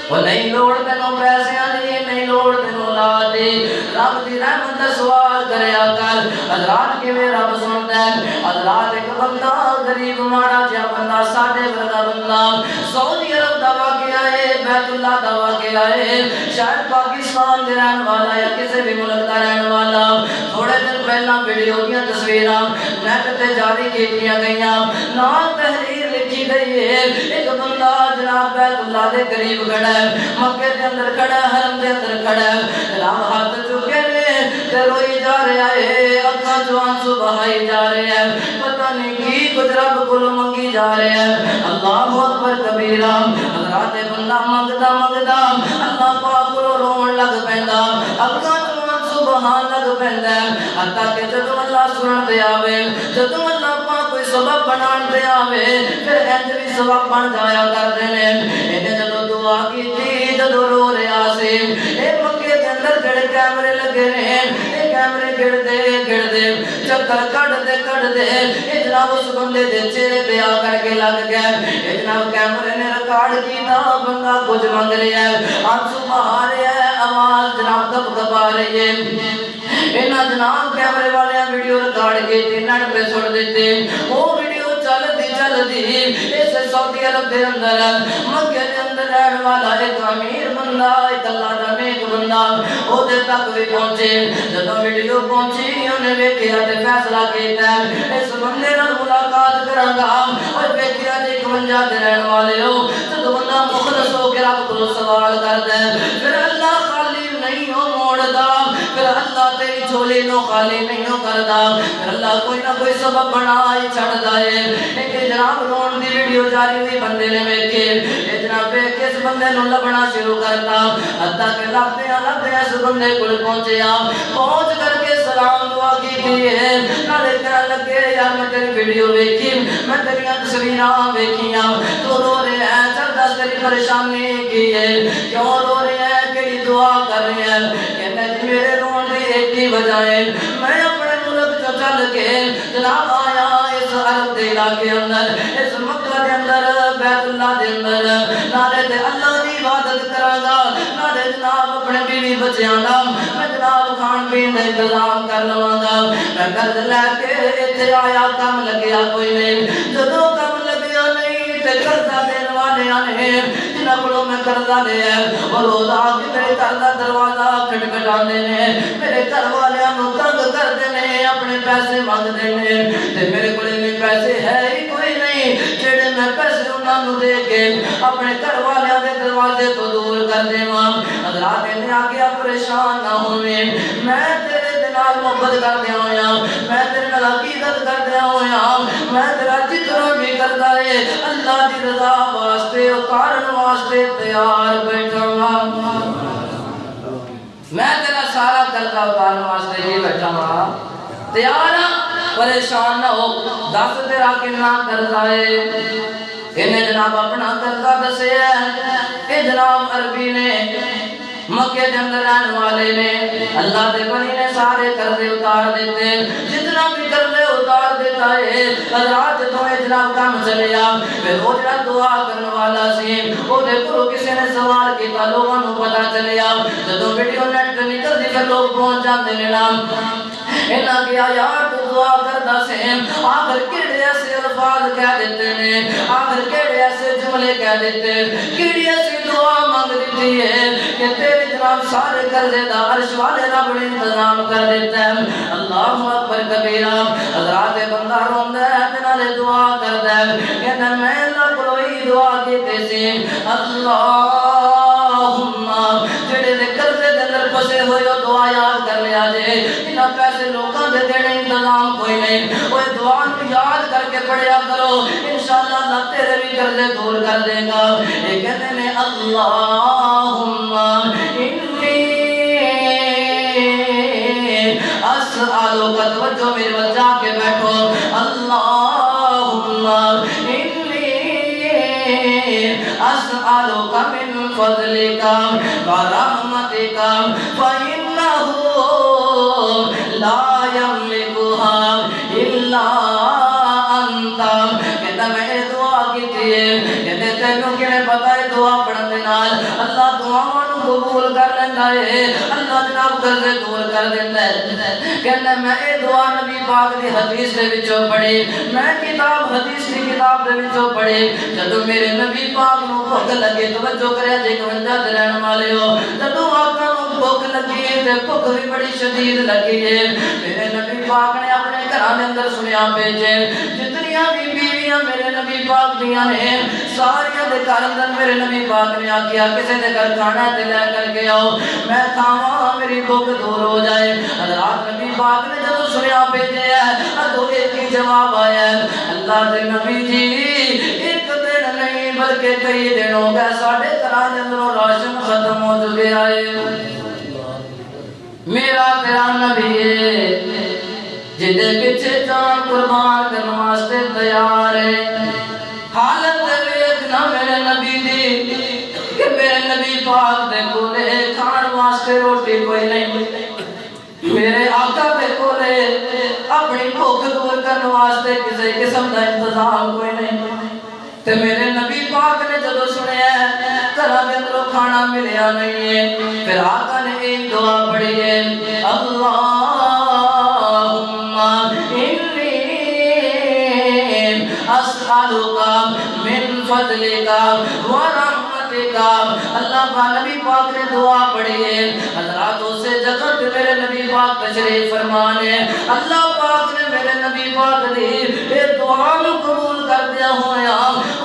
وہ نہیں لوڑ تینوں پیسیاں دی نہیں لوڑ تینوں اولاد دی رب دی رحمت دا سوال کریا کر حضرات کیویں رب سندا ہے حضرات ایک بندہ غریب ماڑا جہا بندہ ساڈے ورگا بندہ سعودی عرب دا واقعہ ہے بیت اللہ دا واقعہ ہے شاید پاکستان دے رہن والا یا کسی بھی ملک دا رہن والا تھوڑے دن پہلا ویڈیو دیاں تصویراں نیٹ تے جاری کیتیاں گئیاں نال تحریر لکھی گئی ہے ایک بندہ جناب بیت اللہ دے قریب کھڑا ہے مکے دے اندر کھڑا ہے حرم دے اندر کھڑا ہے جناب ہاتھ چکے نے تے روئی جا رہا ہے اکھاں چوں آنسو بہائی جا رہے ہیں پتہ نہیں کی کچھ رب کولوں منگی جا رہے ہیں اللہ اکبر کبیرہ حضرات بندہ منگدا منگدا اللہ پاک کولوں رون لگ پیندا اکھاں چوں آنسو بہان لگ پیندا حتیٰ کہ جدوں اللہ سنن تے آوے جدوں اللہ پاک کوئی سبب بنان تے آوے پھر انج بھی سبب بن جایا کردے نے انہیں جدوں دعا کیتی جدوں رو رہا سی اے مکے دے اندر جڑے کیمرے لگے نے اے کیمرے گڑدے چکر کٹ دے اے جناب اس بندے دے چہرے پہ آ کر کے لگ گیا اے جناب کیمرے نے ریکارڈ کیتا بندہ کچھ منگ رہا ہے آنسو بہا رہا ہے آواز جناب کب کب آ رہی ہے انہاں جناب کیمرے والے ویڈیو ریکارڈ کیتی نیٹ پہ چھوڑ دیتے وہ ویڈیو چل دی اس سعودی عرب دے اندر مکے دے اندر رہن والا ایک امیر بندہ ایک اللہ دا نیک بندہ او دے تک بھی پہنچے جدوں ویڈیو پہنچی انہیں ویکھیا تے فیصلہ کیتا اس بندے نال ملاقات کراں گا اور ویکھیا تے 51 دے رہن والے ہو جدوں بندہ مخلص ہو کے رب کو سوال کردا ہے پھر اللہ خالی نہیں ہو موڑدا پھر اللہ تیری جھولی نو خالی نہیں ہو کردا پھر اللہ کوئی نہ کوئی سبب بنا ہی چھڑدا ہے ایک جناب رون دی ویڈیو جاری ہوئی بندے نے ویکھے اے جناب کس بندے نو لبنا شروع کرتا حتیٰ کہ لبدے اس بندے کول پہنچ کر کے سلام دعا کیتی ہے نالے کہن لگے یار میں تیری ویڈیو ویکھی میں تیریاں تصویراں ویکھیاں تو رو رہے ہیں چل دس تیری پریشانی کی ہے کیوں رو رہے ہیں کیڑی دعا کر رہے ہیں کہتے جی میرے رون دی ایک ہی وجہ ہے میں اپنے ملک چ چل کے جناب آیا اس عرب دے علاقے اندر اس مکہ دے اندر بیت اللہ دے اندر نالے تے اللہ دی عبادت کراں گا نالے جناب اپنے بیوی بچیاں دا میں جناب کھان پین دا انتظام کر لواں گا میں قرض لے کے ایتھے آیا کم لگیا کوئی نہیں جدوں کم لگیا نہیں تے قرضہ دین والے نے جنہاں کولوں میں قرضہ لیا وہ روز آ کے میرے گھر دا دروازہ کھٹکھٹاندے نے میرے گھر والیاں نوں تنگ کردے نے اپنے پیسے منگدے نے تے میرے کول انہیں پیسے ہے ہی کوئی نہیں جڑے میں پیسے انہاں نوں دے کے اپنے گھر والیاں دے دروازے تو دور کر دیواں حضرات نے آگیا پریشان نہ ہوویں میں تیرے دے نال محبت کردیا ہویا میں تیرے نال عقیدت کردیا ہویا میں تیرا ذکر بھی کردا ہے اللہ دی رضا واسطے اتارن واسطے تیار بیٹھا ہاں میں تیرا سارا قرضہ اتارن واسطے ہی بیٹھا ہاں تیار ہاں پریشان نہ ہو دس تیرا کتنا قرضہ ہے انہیں جناب اپنا قرضہ دسے ہے جناب عربی نے مکے دے اندر رہن والے نے اللہ دے بنی نے سارے قرضے اتار دیتے جتنا بھی قرضے اتار دیتا ہے حضرات تو جناب کام چلیا پھر وہ جڑا دعا کرنے والا سی وہ دے کولوں کسی نے سوال کیتا لوگوں نوں پتہ چلیا جدوں ویڈیو نیٹ تے نکلدی پھر لوگ پہنچ جاندے نے نام انہاں کیا یار تو دعا کردا سی آخر کیڑے ایسے الفاظ کہہ دیتے نے آخر کیڑے ایسے جملے کہہ دیتے کیڑی ایسی دعا مانگ دیتی ہے کہ تیرے جناب سارے قرضے دا عرش والے رب نے انتظام کر دیتا ہے اللہ اکبر کبیرہ حضرات بندہ روندا ہے تے نالے دعا کردا ہے کہندا میں اللہ کولوں ہی دعا کیتے سی اللہم جڑے دے قرضے دے اندر پھسے ہوئے ہو دعا یاد کر لیا جے انہاں پیسے لوکاں دے دینے انتظام کوئی نہیں وہ دعا نو یاد کر کے پڑھیا کرو انشاءاللہ اللہ تیرے بھی قرضے دور کر دے گا یہ کہتے ہیں اللہم انی اسألو کا توجہ میرے بچہ کے بیٹھو اللہم انی اسألو کا من فضلک ورحمتک فإنہ لا یملکها الا انت کہتا میں دعا کیتی ہے کہتے تینوں کنے پتہ ہے دعا پڑھن دے نال اللہ دعاواں نو قبول کر لیندا ہے اللہ جناب قرضے دور کر دیندا ہے کہندا میں اے دعا نبی پاک دی حدیث دے وچوں پڑھی میں کتاب حدیث دی کتاب دے وچوں پڑھی جدوں میرے نبی پاک نو بھوک لگے توجہ کریا جے 51 دے رہن والے ہو جدوں آقا نو بھوک لگی تے بھوک بھی بڑی شدید لگی ہے میرے نبی پاک نے اپنے گھراں دے اندر سنیا بھیجے جتنیاں بھی بیویاں میرے نبی پاک دیاں نے ساریاں دے گھر اندر میرے نبی پاک نے آکھیا کسے دے گھر کھانا تے لے کر کے آؤ میں کھاواں میری بھوک دور ہو جائے حضرات نبی پاک نے جدوں سنیا بھیجے ہے تو ایک ہی جواب آیا ہے اللہ دے نبی جی ایک دن نہیں بلکہ کئی دن ہو گئے ساڈے گھراں دے اندروں راشن ختم ہو چکے آئے میرا تیرا نبی ہے جدے پیچھے جان قربان کرنے واسطے تیار ہے حالت ویکھنا میرے نبی دی کہ میرے نبی پاک دے کولے کھان واسطے روٹی کوئی نہیں میرے آقا دے کولے اپنی بھوک دور کرنے واسطے کسی قسم دا انتظام کوئی نہیں تے میرے نبی پاک نے جدوں سنیا گھراں دے اندروں کھانا ملیا نہیں ہے پھر آقا نے ایک دعا پڑھی ہے اللہم انی اسألک من فضلک ورحمتک اللہ کا نبی پاک نے دعا پڑھی ہے حضرات اسے جگہ پہ میرے نبی پاک تشریف فرمانے اللہ پاک نے میرے نبی پاک دی یہ دعا نو قبول کر دیا ہویا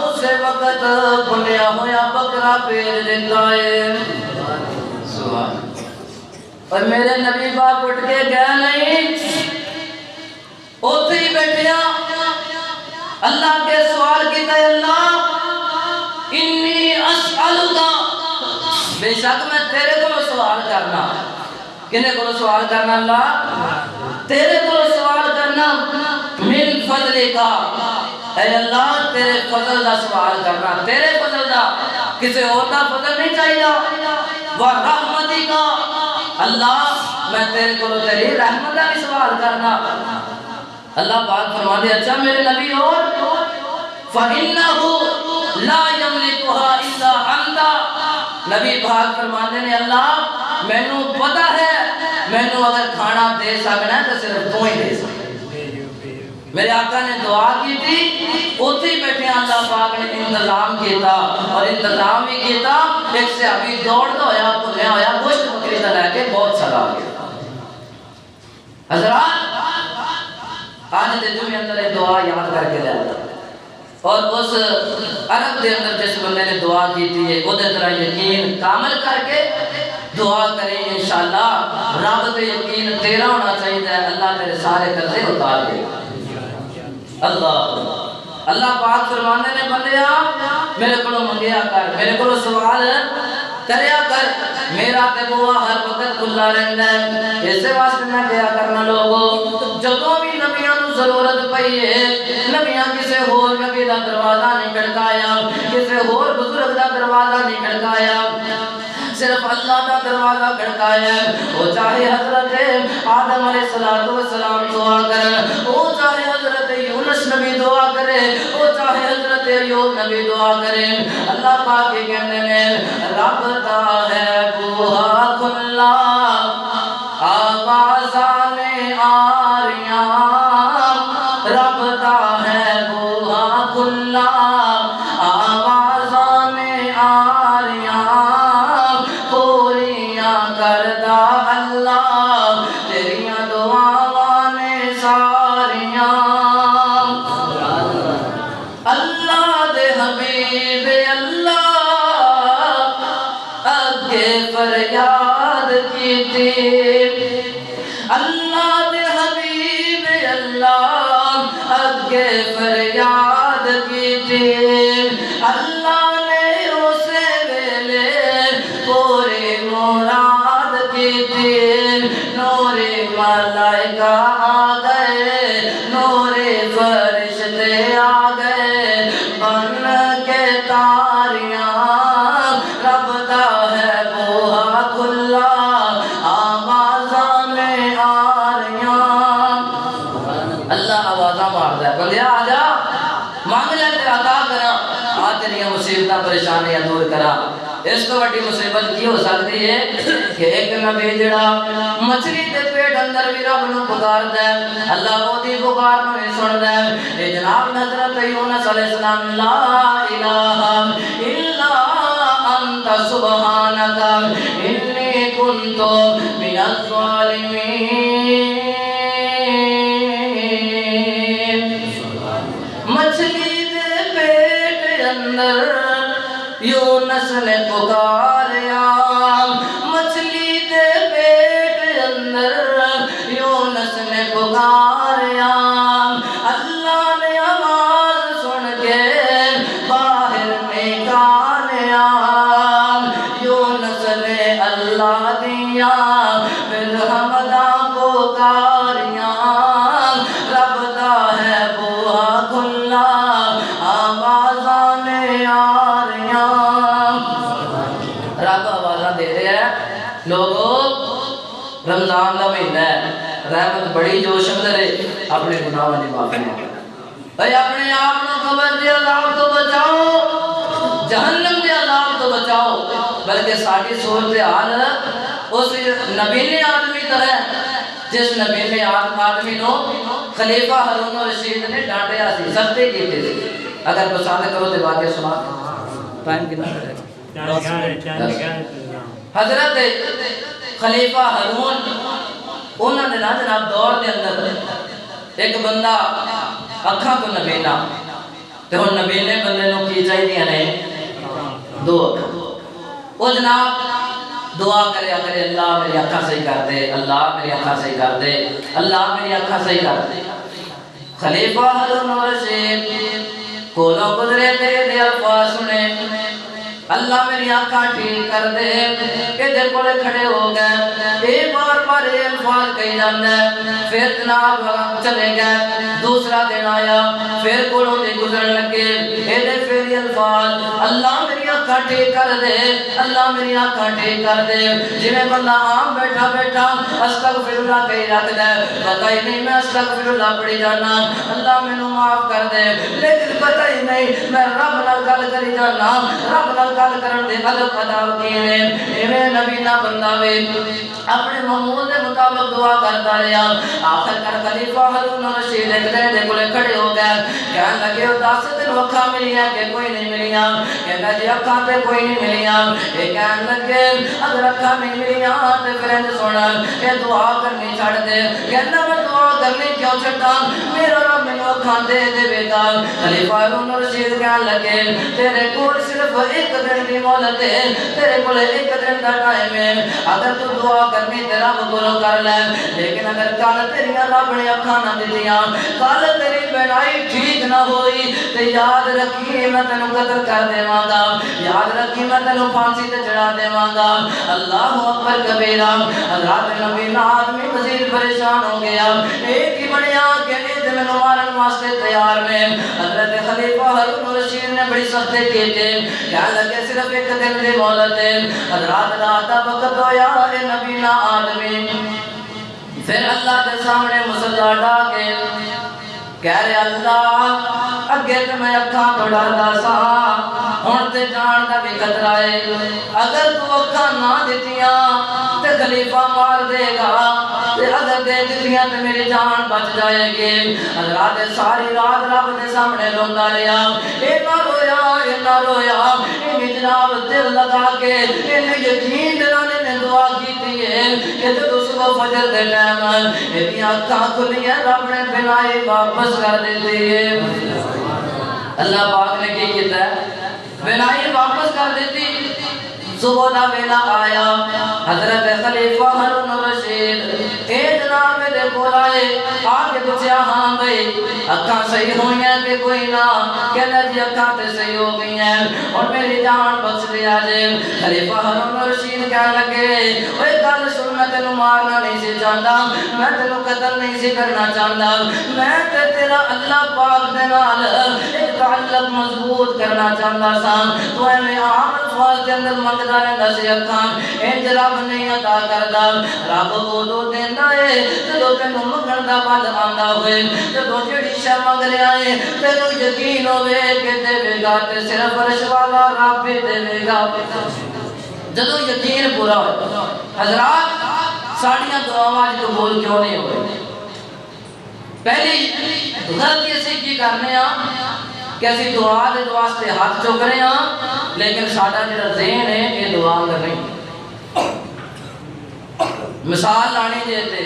اسے وقت بنیا ہویا بکرا بھیج دیتا ہے سبحان اور میرے نبی پاک اٹھ کے گیا نہیں اوتھے ہی بیٹھیا اللہ کے سوال کیتا ہے اللہ انی اسألک بے شک میں تیرے کو سوال کرنا کنے کو سوال کرنا اللہ تیرے کو سوال کرنا من فضلک اے اللہ تیرے فضل دا سوال کرنا تیرے فضل دا کسی اور دا فضل نہیں چاہیے ورحمتک اللہ میں تیرے کو تیری رحمت دا بھی سوال کرنا اللہ پاک فرما دے اچھا میرے نبی اور فَإِنَّهُ لَا يَمْلِكُهَا إِلَّا أَنْتَ نبی پاک فرما دے نے اللہ میں نو پتا ہے میں نو اگر کھانا دے سکنا ہے تو صرف تو ہی دے سکنا میرے آقا نے دعا کی تھی اوتھی بیٹھے اللہ پاک نے انتظام کیتا اور انتظام ہی کیتا ایک سے ابھی دوڑ دو یا بھولیا ہویا گوشت بکری دا لے کے بہت سارا گیا حضرات آج دے جمعے اندر دعا یاد کر کے لے آتا اور اس عرب دے اندر جس بندے نے دعا کی تھی وہ دے طرح یقین کامل کر کے دعا کریں انشاءاللہ رب تے یقین تیرا ہونا چاہیے اللہ تیرے سارے قرضے اتار دے اللہ اللہ پاک فرمانے نے بندیا میرے کو منگیا کر میرے کو سوال کریا کر میرا تے بوا ہر وقت کھلا رہندا ہے اسے واسطے میں کیا کرنا لوگوں جدوں بھی نبیاں نو ضرورت پئی ہے نبیاں کسے ہور نبی دا دروازہ نہیں کھڑکایا کسے ہور بزرگ دا دروازہ نہیں کھڑکایا صرف اللہ کا دروازہ کھڑکایا وہ چاہے حضرت آدم علیہ السلام دعا کرے وہ چاہے حضرت یونس نبی دعا کرے وہ چاہے حضرت ایوب نبی دعا کرے اللہ پاک کے کہنے میں رب تا ہے بوہا کھلا آوازاں آریاں اللہ دے حبیب اللہ اگے فریاد کیتی اللہ نے اسے ویلے پوری مراد کیتی نور ملائکہ آ گئے نور فرشتے آ گئے بن کے تاریاں رب دا ہے بوہا کھلا آوازاں میں آ رہیاں اللہ آوازاں مار دے بندیا آ جا مانگ لے تے عطا کرا آ تیری مصیبتاں پریشانیاں دور کرا اس تو بڑی مصیبت کی ہو سکتی ہے کہ ایک نبی جڑا مچھلی دے پیٹ اندر بھی رب نو پکاردا ہے اللہ او دی پکار نو سندا ہے اے جناب حضرت یونس علیہ السلام لا الہ الا انت سبحانک انی کنت من الظالمین مچھلی دے پیٹ اندر یونس نے پکاریا مچھلی دے پیٹ اندر یونس نے پکاریا اللہ نے آواز سن کے باہر نکالیا یونس نے اللہ دیا پھر حمداں پکاریاں رب دا ہے بوہا کھلا آوازاں نے آ رہیاں رب آوازاں دے رہے ہیں لوگوں رمضان کا مہینہ ہے رحمت بڑی جوش اندر ہے اپنے گناہوں نے معافی مانگو بھائی اپنے آپ کو قبر کے عذاب تو بچاؤ جہنم کے عذاب تو بچاؤ بلکہ ساری صورتحال اس نبی نے آدمی طرح جس نبی نے آدمی نو خلیفہ ہارون الرشید نے ڈانٹیا سی سختی کی تھی اگر پسند کرو تو واقعہ سنا ٹائم کتنا کرے حضرت خلیفہ ہارون انہوں نے نا جناب دور دے اندر ایک بندہ اکھاں تو نبینا تے ہن نبینے بندے نو کی چاہیے نے دو اکھاں او جناب دعا کرے کرے اللہ میری اکھاں صحیح کر دے اللہ میری اکھاں صحیح کر دے اللہ میری اکھاں صحیح کر دے خلیفہ ہارون الرشید کولوں گزرے تے دے الفاظ سنے اللہ میری آنکھاں ٹھیک کر دے کہ دے کولے کھڑے ہو گئے ایک بار یہ الفاظ کہی جاندے پھر جناب چلے گئے دوسرا دن آیا پھر کولوں دے گزرن لگے پھر یہ الفاظ اللہ میری آنکھاں ٹھیک کر دے اللہ میری آنکھاں ٹھیک کر دے جنہیں بندہ عام بیٹھا بیٹھا استغفر اللہ کہی رکھ دے پتہ ہی نہیں میں استغفر اللہ پڑھی جانا اللہ میں معاف کر دے لیکن پتہ ہی نہیں میں رب نال گل کری جانا رب نال گل کرن دے ادب ادب کیویں ایویں نبی نہ بندہ وے اپنے معمول دے مطابق دعا کرتا رہیا آخر کر خلیفہ ہارون الرشید ایک دن دے کولے کھڑے ہو گئے کہن لگے او 10 دن اکھاں ملیاں کہ کوئی نہیں ملیاں کہندا جی اکھاں تے کوئی نہیں ملیاں اے کہن لگے اگر اکھاں نہیں ملیاں تے پھر انج سن اے دعا کرنی چھڑ دے کہندا میں دعا کرنی کیوں چھڈاں میرا رب مینوں اکھاں دے دے گا خلیفہ ہارون الرشید کہن لگے تیرے کول صرف ایک دن دی مہلت ہے تیرے کول ایک دن دا ٹائم ہے اگر تو دعا کرنی تے رب کولوں کر لے لیکن اگر کل تیریاں رب نے اکھاں نہ دتیاں کل تیری بینائی ٹھیک نہ ہوئی تے یاد رکھی میں تینوں قتل کر دیواں گا یاد رکھی میں تینوں پھانسی تے چڑھا دیواں گا اللہ اکبر کبیرہ حضرت نبی نا آدمی مزید پریشان ہو گیا ایک ہی بڑیا کہ تے مینوں مارن واسطے تیار میں حضرت خلیفہ ہارون الرشید نے بڑی سختی کی تے کہنے لگے صرف ایک دن دی مہلت ہے حضرات رات دا وقت ہویا اے نبی نا آدمی پھر اللہ کے سامنے مصلا ڈا کے کہہ رہے اللہ اگے تے میں اکھاں تو ڈردا سا ہن تے جان دا بھی خطرہ ہے اگر تو اکھاں نہ دتیاں تے خلیفہ مار دے گا تے اگر دے دتیاں تے میری جان بچ جائے گی حضرات ساری رات رب دے سامنے روندا رہیا اے نہ رویا اے جناب دل لگا کے اے یقین دلانے نے دعا کیتی ہے کہ جدوں صبح فجر دے ٹائم اے اکھاں کھلیاں رب نے بنائی واپس کر دیتی ہے اللہ پاک نے کی کیتا ہے بنائی واپس کر دیتی صبح دا ویلا آیا حضرت خلیفہ ہارون الرشید اے جناب دے کول آئے آ کے پوچھیا ہاں بھئی اکھاں صحیح ہوئی ہیں کہ کوئی نہ؟ کہنا جی اکھاں تے صحیح ہو گئی ہیں اور میری جان بخش دیا جے۔ خلیفہ ہارون الرشید کہنے لگے اوے گل سن، میں تینوں مارنا نہیں سی چاہتا، میں تینوں قتل نہیں سی کرنا چاہتا، میں تے تیرا اللہ پاک دے نال ایک تعلق مضبوط کرنا چاہتا سا۔ تو میں عام الفاظ کے اندر منگدا رہندا سی اکھاں انج رب نہیں عطا کردا، رب اودوں دیندا ہے جدوں تینوں منگن دا بل آندا ہوئے، جدوں جڑی شے منگ رہا ہے تینوں یقین ہوے کہ دے گا تے صرف عرش والا رب دے گا۔ جدوں یقین پورا ہو حضرات ساڑیاں دعاواں قبول کیوں نہیں ہوئے؟ پہلی غلطی اسی کی کرنے ہاں کہ اسی دعا دے واسطے ہاتھ چک رہے ہاں لیکن ساڈا جڑا ذہن ہے یہ دعا اندر نہیں۔ مثال لانی جے تے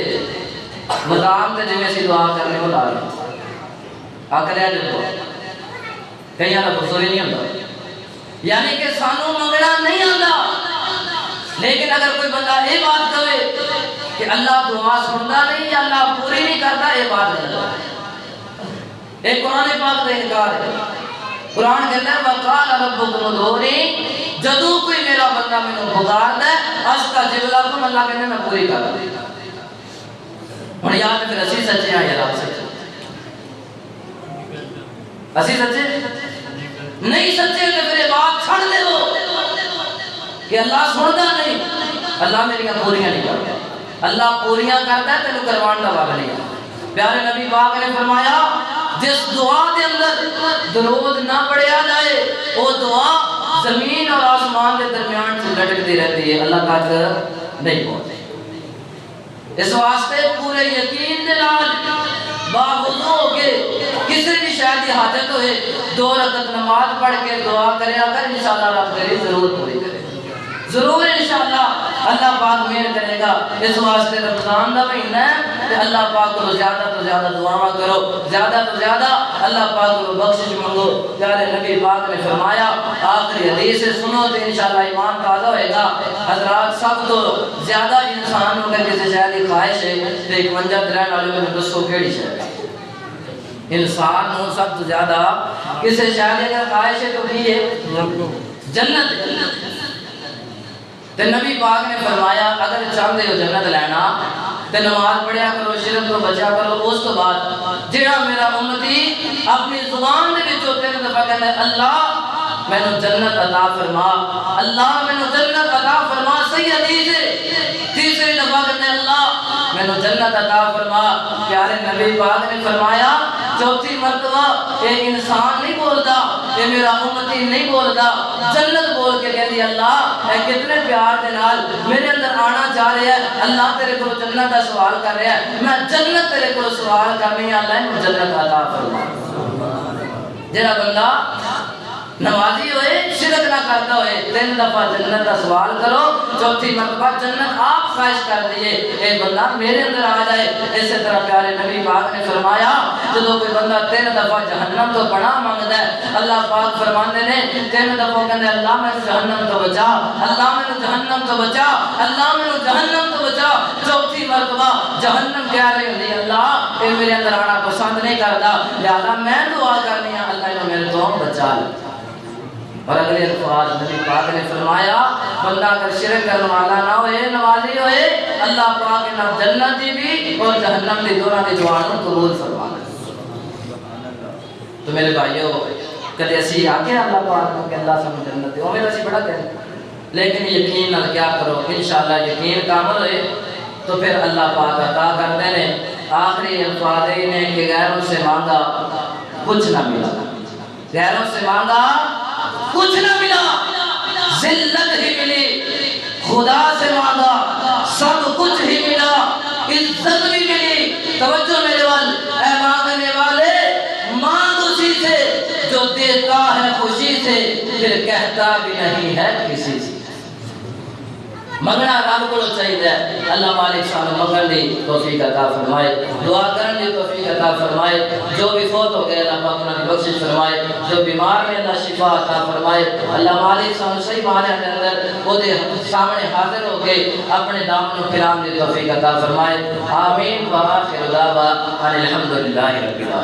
مقام تے جویں اسی دعا کرنے ہو لا لیں آکریا جو کہیں نہ بزرگ نہیں ہوتا، یعنی کہ سانوں منگنا نہیں آتا، لیکن اگر کوئی بندہ یہ بات کہے کہ اللہ دعا سنتا نہیں یا اللہ پوری نہیں کرتا، یہ بات نہیں ہے۔ ایک قرآن پاک کا انکار ہے۔ قرآن کہتا ہے وَقَالَ رَبُّكُمُ ادْعُونِي، جدوں کوئی میرا بندہ مینوں پکاردا ہے اَسْتَجِبْ لَكُمْ، اللہ کہتے ہیں میں پوری کر دوں۔ ہن یا تے پھر اسی سچے ہیں یا رب سچے؟ اسی سچے نہیں سچے تے پھر بات چھڑ دے ہو کہ اللہ سندا نہیں، اللہ میری پوریاں نہیں کرتا، اللہ پوریاں کرتا ہے تینوں کروان دا والا نہیں ہے۔ پیارے نبی پاک نے فرمایا جس دعا دے اندر درود نہ پڑھیا جائے وہ دعا زمین اور آسمان کے درمیان سے لٹکتی رہتی ہے، اللہ تک نہیں پہنچتی۔ اس واسطے پورے یقین دے نال باوضو ہو کے کسی بھی شاید حاجت ہوئے 2 رکعت نماز پڑھ کے دعا کرے اگر انشاءاللہ رب تیری ضرورت پوری کرے، ضرور انشاءاللہ اللہ پاک مہر کرے گا۔ اس واسطے رمضان دا مہینہ ہے کہ اللہ پاک کو زیادہ تو زیادہ دعاواں کرو، زیادہ تو زیادہ اللہ پاک کو بخشش مانگو۔ پیارے نبی پاک نے فرمایا آخری حدیث سے سنو تو انشاءاللہ ایمان تازہ ہوئے گا۔ حضرات سب تو زیادہ انسان ہو کر کسی شے دی خواہش ہے تے 51 رہن والے میں دسو کیڑی شے ہے؟ انسان ہوں سب تو زیادہ کسی شے دی خواہش ہے تو کی ہے؟ جنت۔ تے نبی پاک نے فرمایا اگر چاہتے ہو جنت لینا تے نماز پڑھیا کرو، شرک تو بچا کرو۔ اس تو بعد جڑا میرا امتی اپنی زبان دے وچ 3 دفعہ کہندا ہے اللہ مینوں جنت عطا فرما، اللہ مینوں جنت عطا فرما، صحیح حدیث ہے۔ تیسری دفعہ کہتے ہیں اللہ مینوں جنت عطا فرما۔ پیارے نبی پاک نے فرمایا چوتھی مرتبہ یہ انسان نہیں بولتا، یہ میرا امتی نہیں بولتا، جنت بول کے کہتی اللہ اے کتنے پیار دے نال میرے اندر آنا چاہ رہا ہے، اللہ تیرے کو جنت کا سوال کر رہا ہے، میں جنت تیرے کو سوال کرنی ہے، اللہ نے جنت عطا فرما۔ جڑا بندہ نمازی ہوئے شرک نہ کرتا ہوئے 3 دفعہ جنت کا سوال کرو، چوتھی مرتبہ جنت آپ خواہش کر دیئے اے بندہ میرے اندر آ جائے۔ اسی طرح پیارے نبی پاک نے فرمایا جدو کوئی بندہ 3 دفعہ جہنم تو پناہ مانگتا ہے اللہ پاک فرماندے نے 3 دفعہ کہتے ہیں اللہ میں جہنم تو بچا، اللہ میں جہنم تو بچا، اللہ میں جہنم تو بچا۔ چوتھی مرتبہ جہنم کہہ رہی ہوندی اللہ اے میرے اندر آنا پسند نہیں کرتا، لہذا میں دعا کرنی ہے اللہ نے میرے تو بچا لے۔ اور اگلے الفاظ نبی پاک نے فرمایا بندہ اگر شرک کرنے والا نہ ہوئے، نمازی ہوئے، اللہ پاک نہ جنت دی بھی اور جہنم دی دونوں دی دعاؤں قبول فرما لے۔ تو میرے بھائیو کدے اسی آگے اللہ پاک کو کہ اللہ سمجھ جنت دے وہ میرا سی بڑا کہنے، لیکن یقین نال کیا کرو انشاءاللہ یقین کامل ہوئے تو پھر اللہ پاک عطا کرتے ہیں۔ آخری الفاظ نے کہ غیروں سے مانگا کچھ نہ ملا، غیروں سے مانگا کچھ نہ ملا، ذلت ہی ملی، خدا سے مانگا سب کچھ ہی ملا، عزت بھی ملی۔ توجہ میرے وال اے مانگنے والے مانگ اسی سے جو دیتا ہے خوشی سے، پھر کہتا بھی نہیں ہے کسی سے۔ منگنا رب کو چاہیے اللہ مالک سانو منگن دی توفیق عطا فرمائے دعا کرن دی توفیق عطا فرمائے جو بھی فوت ہو گئے اللہ پاک انہاں دی بخشش فرمائے جو بیمار ہیں اللہ شفا عطا فرمائے اللہ مالک سانو صحیح معنی کے اندر وہ دے سامنے حاضر ہو کے اپنے دامن و کرام دی توفیق عطا فرمائے آمین و آخر دعوانا الحمدللہ رب العالمین